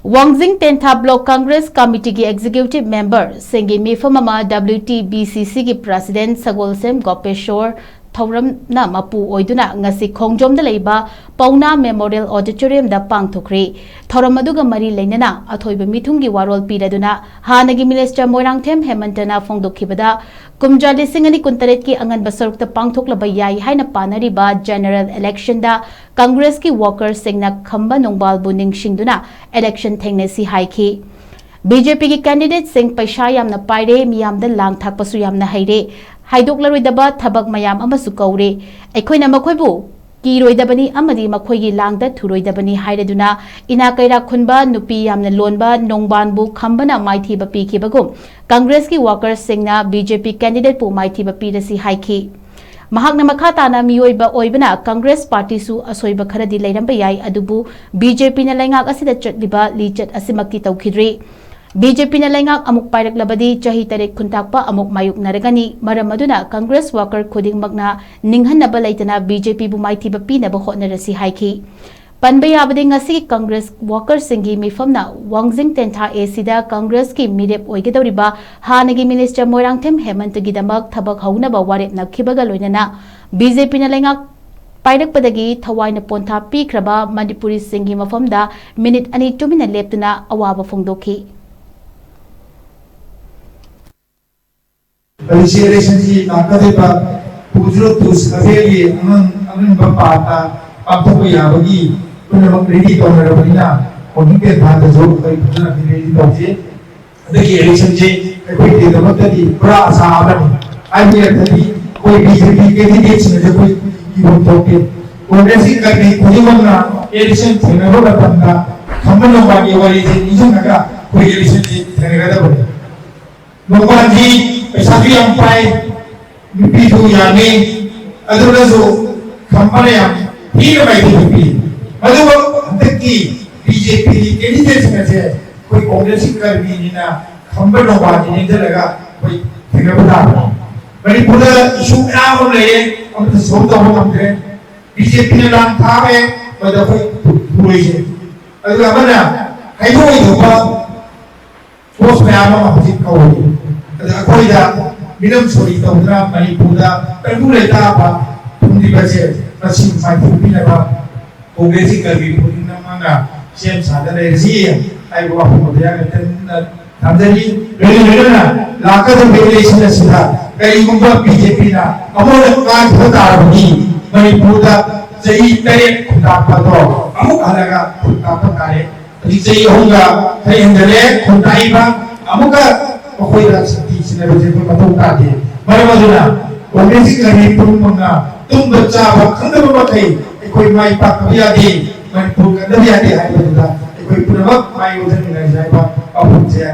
Wangjing Tentha Block Congress Committee ki Executive Member Singgi Mifam WTBCC ki President SHAGOLSEM GOPESHOR THOURAM na MAPU OIDUNA ngasi KHONGJOM da LEIBA PAONA Memorial AUDITORIUM da PANGTHOKHRE THOURAM aduga mari leinana athoiba mithungi warol piraduna hanagi Minister Moirangthem Hemantana phongdokhibada kumja lising ani kuntaret ki angan basarukta pangthoklaba yai haina panariba general election da Congress ki workers singna khamba nongbal bu ningsingduna election thengnesi haiki BJP ki candidate sing paisa yamna paire miyamda lang thakpasu yamna haire haidoklaroi thabak mayam amasu kaure aikhoina makhoibu kiroidabani amadi makhoigi langda thuroidabani haireduna ina kaira khunba nupi yamna lonba nongbanbu khambana maithiba pikibagum Congress ki workers singna BJP candidate pu maithiba pirasi haiki mahakna makhatana miyoiba oibana Congress party su asoiba kharadi leiramba yai adubu BJP na laingak asida chatliba lichat asimaki tawkhidri BJP na laingak amuk pairak labadi chahi tarek khuntakpa amuk mayuk naragani maram aduna Congress worker khuding magna ninghanaba laitana BJP bu maithiba pinaba hotnarasi haiki panba yabade ngasi Congress worker Singgi Mifam na Wangjing Tentha esida Congress ki mirep oigedoriba hanagi Minister Moirangthem Hemantagi damak thabak haunaba warep nakhibaga loinana BJP na laingak pairak padagi thawaina pontha pikraba manipuri Singgi Mifam da minute ani tumina leptuna awaba phongdokhi Election ji nakade pa pujro tus kafeli aman bapata apko ya bagi punamak ready to na rabina oni ke thada jo kai pujna ready to je adagi election ji koi de damatadi pura asa abani ani adagi koi BJP candidates ne koi ki toke congress ki karni kujimana election thena ro batanda khamano bagi wali je nijanga koi election ji thena da bari nongbanji Pesatu yang pai bidu yani adalah so kampanye yang ini baik itu adalah anteki BJP ini jenis macam koi Congress kerja ini na kampanye nombor ini jelaga koi tidak benar. Bagi pula isu apa lagi, kita semua tahu namanya BJP ni lang thame pada koi boleh. Adalah mana? Kayu itu apa? Bos apa masih kau ini. Koi da minum sorry THOURAM manipur da tergulai apa pundi baca masih mampu pina apa Congress kerja pun nama siapa sadar energi ay bawa pemudaya kita tamzari benar lakukan regulation sudah kali mungkin BJP na kamu nak betul ni manipur da jadi tarik kuntak pada kamu alaga kuntak pada jadi honga saya hendak kuntai bang kamu ka koi da sina bese ko matou ta de maramaduna Congress kari pun manga tum bacha ba khanda ba kai koi mai pa kabya de manipur ka dabya de hai ba da koi puramak mai udan ngai jai ba apu je